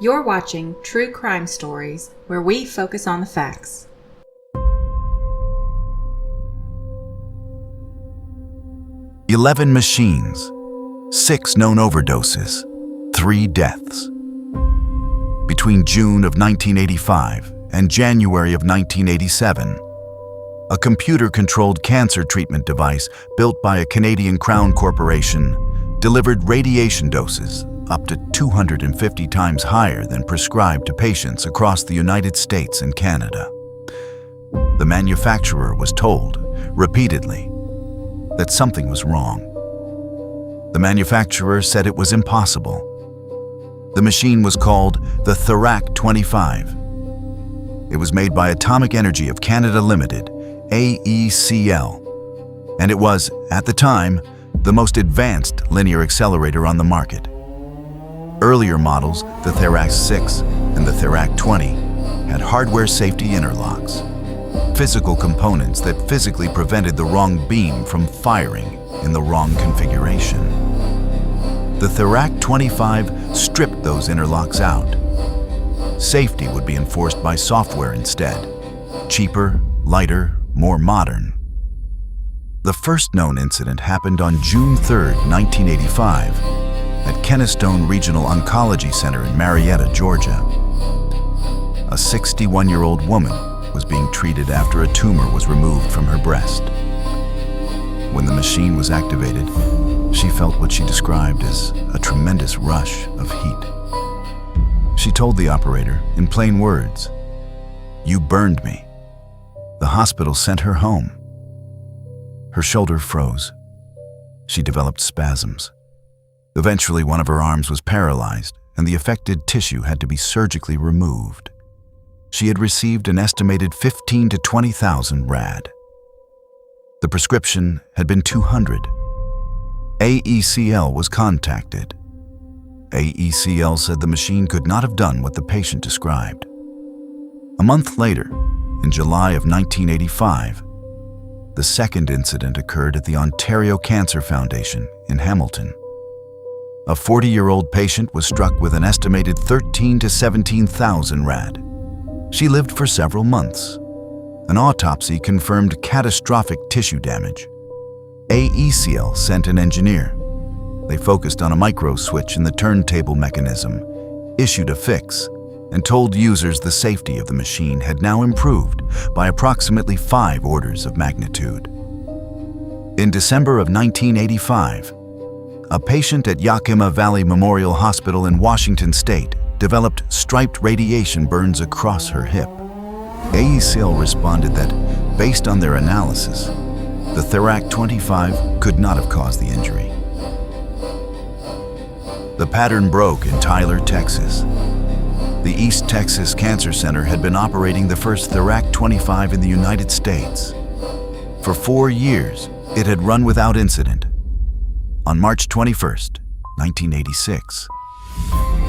You're watching True Crime Stories, where we focus on the facts. "11 machines, 6 known overdoses, 3 deaths." Between June of 1985 and January of 1987, a computer-controlled cancer treatment device built by a Canadian Crown corporation delivered radiation doses up to 250 times higher than prescribed to patients across the United States and Canada. The manufacturer was told, repeatedly, that something was wrong. The manufacturer said it was impossible. The machine was called the Therac-25. It was made by Atomic Energy of Canada Limited, AECL, and it was, at the time, the most advanced linear accelerator on the market. Earlier models, the Therac-6 and the Therac-20, had hardware safety interlocks, physical components that physically prevented the wrong beam from firing in the wrong configuration. The Therac-25 stripped those interlocks out. Safety would be enforced by software instead, cheaper, lighter, more modern. The first known incident happened on June 3, 1985, at Kennestone Regional Oncology Center in Marietta, Georgia. A 61-year-old woman was being treated after a tumor was removed from her breast. When the machine was activated, she felt what she described as a tremendous rush of heat. She told the operator, in plain words, "You burned me." The hospital sent her home. Her shoulder froze. She developed spasms. Eventually, one of her arms was paralyzed, and the affected tissue had to be surgically removed. She had received an estimated 15 to 20,000 rad. The prescription had been 200. AECL was contacted. AECL said the machine could not have done what the patient described. A month later, in July of 1985, the second incident occurred at the Ontario Cancer Foundation in Hamilton. A 40-year-old patient was struck with an estimated 13 to 17,000 rad. She lived for several months. An autopsy confirmed catastrophic tissue damage. AECL sent an engineer. They focused on a micro switch in the turntable mechanism, issued a fix, and told users the safety of the machine had now improved by approximately 5 orders of magnitude. In December of 1985, a patient at Yakima Valley Memorial Hospital in Washington State developed striped radiation burns across her hip. AECL responded that, based on their analysis, the Therac-25 could not have caused the injury. The pattern broke in Tyler, Texas. The East Texas Cancer Center had been operating the first Therac-25 in the United States. For 4 years, it had run without incident. On March 21, 1986,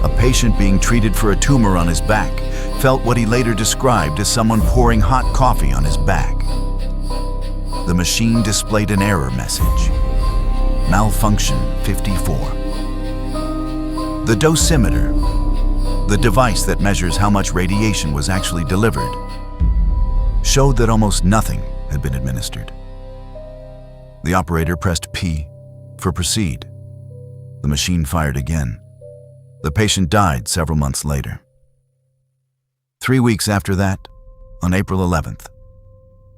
a patient being treated for a tumor on his back felt what he later described as someone pouring hot coffee on his back. The machine displayed an error message, malfunction 54. The dosimeter, the device that measures how much radiation was actually delivered, showed that almost nothing had been administered. The operator pressed P for proceed. The machine fired again. The patient died several months later. 3 weeks after that, on April 11th,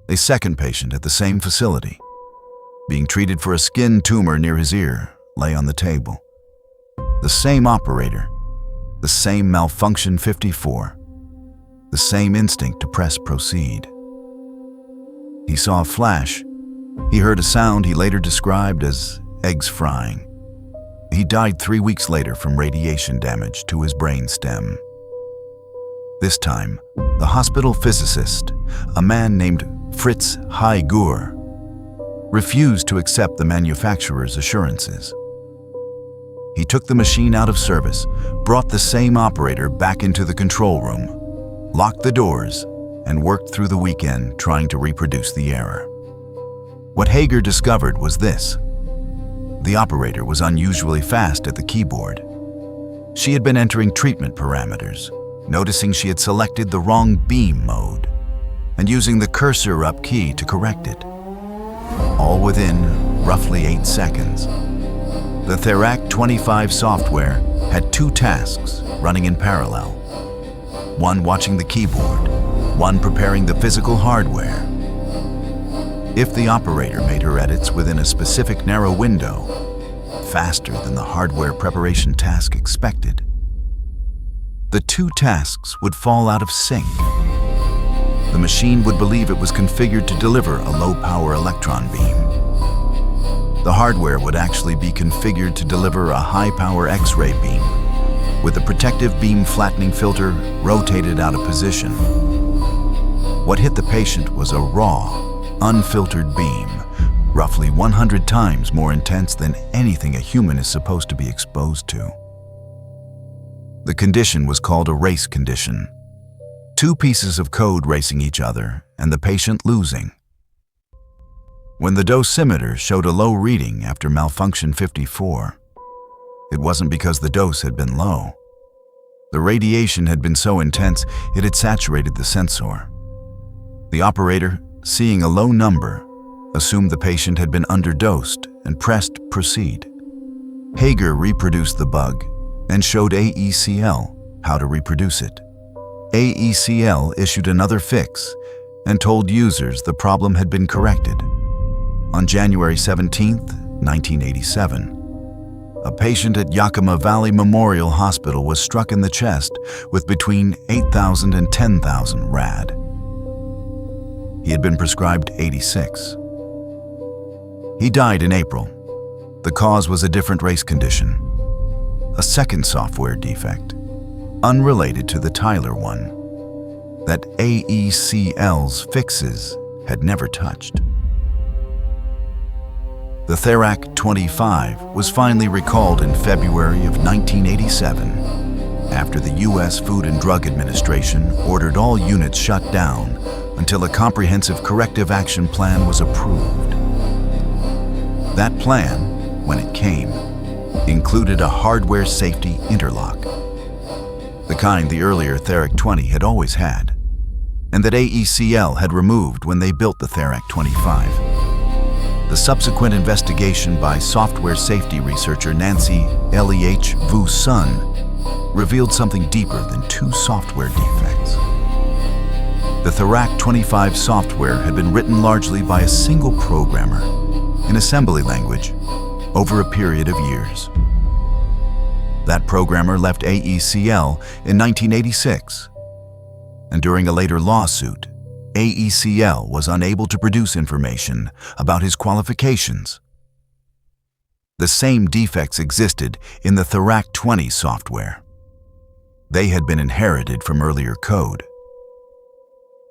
a second patient at the same facility, being treated for a skin tumor near his ear, lay on the table. The same operator, the same malfunction 54, the same instinct to press proceed. He saw a flash. He heard a sound he later described as eggs frying. He died 3 weeks later from radiation damage to his brain stem. This time, the hospital physicist, a man named Fritz Heigur, refused to accept the manufacturer's assurances. He took the machine out of service, brought the same operator back into the control room, locked the doors, and worked through the weekend trying to reproduce the error. What Hager discovered was this: the operator was unusually fast at the keyboard. She had been entering treatment parameters, noticing she had selected the wrong beam mode, and using the cursor up key to correct it. All within roughly 8 seconds. The Therac-25 software had 2 tasks running in parallel. One watching the keyboard, one preparing the physical hardware. If the operator made her edits within a specific narrow window, faster than the hardware preparation task expected, the 2 tasks would fall out of sync. The machine would believe it was configured to deliver a low-power electron beam. The hardware would actually be configured to deliver a high-power X-ray beam, with the protective beam flattening filter rotated out of position. What hit the patient was a raw, unfiltered beam, roughly 100 times more intense than anything a human is supposed to be exposed to. The condition was called a race condition. 2 pieces of code racing each other and the patient losing. When the dosimeter showed a low reading after malfunction 54, it wasn't because the dose had been low. The radiation had been so intense it had saturated the sensor. The operator, seeing a low number, assumed the patient had been underdosed and pressed proceed. Hager reproduced the bug and showed AECL how to reproduce it. AECL issued another fix and told users the problem had been corrected. On January 17, 1987, a patient at Yakima Valley Memorial Hospital was struck in the chest with between 8,000 and 10,000 rad. He had been prescribed 86. He died in April. The cause was a different race condition, a second software defect, unrelated to the Tyler one, that AECL's fixes had never touched. The Therac-25 was finally recalled in February of 1987 after the U.S. Food and Drug Administration ordered all units shut down until a comprehensive corrective action plan was approved. That plan, when it came, included a hardware safety interlock, the kind the earlier Therac-20 had always had, and that AECL had removed when they built the Therac-25. The subsequent investigation by software safety researcher Nancy L.E.H. Vu-Sun revealed something deeper than 2 software defects. The Therac-25 software had been written largely by a single programmer in assembly language over a period of years. That programmer left AECL in 1986, and during a later lawsuit, AECL was unable to produce information about his qualifications. The same defects existed in the Therac-20 software. They had been inherited from earlier code.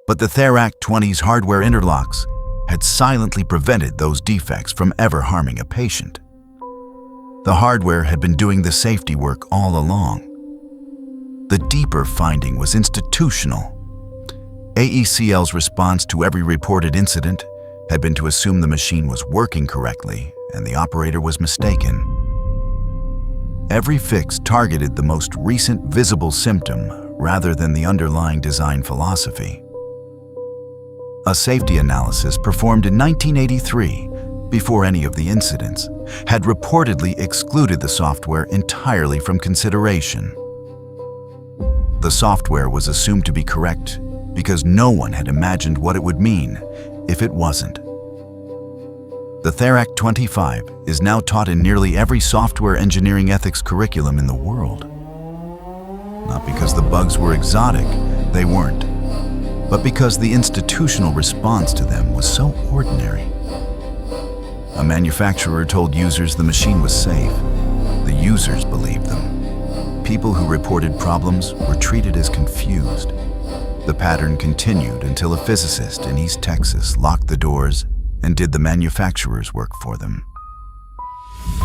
But the Therac-20's hardware interlocks had silently prevented those defects from ever harming a patient. The hardware had been doing the safety work all along. The deeper finding was institutional. AECL's response to every reported incident had been to assume the machine was working correctly and the operator was mistaken. Every fix targeted the most recent visible symptom rather than the underlying design philosophy. A safety analysis performed in 1983, before any of the incidents, had reportedly excluded the software entirely from consideration. The software was assumed to be correct because no one had imagined what it would mean if it wasn't. The Therac-25 is now taught in nearly every software engineering ethics curriculum in the world. Not because the bugs were exotic, they weren't, but because the institutional response to them was so ordinary. A manufacturer told users the machine was safe. The users believed them. People who reported problems were treated as confused. The pattern continued until a physicist in East Texas locked the doors and did the manufacturer's work for them.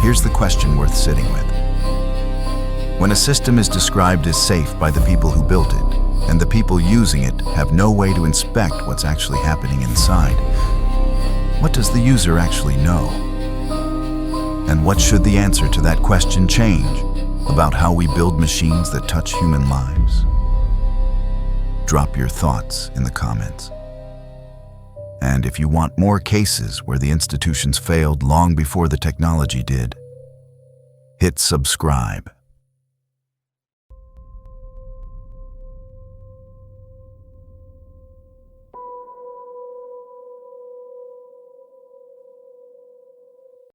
Here's the question worth sitting with. When a system is described as safe by the people who built it, and the people using it have no way to inspect what's actually happening inside, what does the user actually know? And what should the answer to that question change? about how we build machines that touch human lives? Drop your thoughts in the comments. And if you want more cases where the institutions failed long before the technology did, hit subscribe.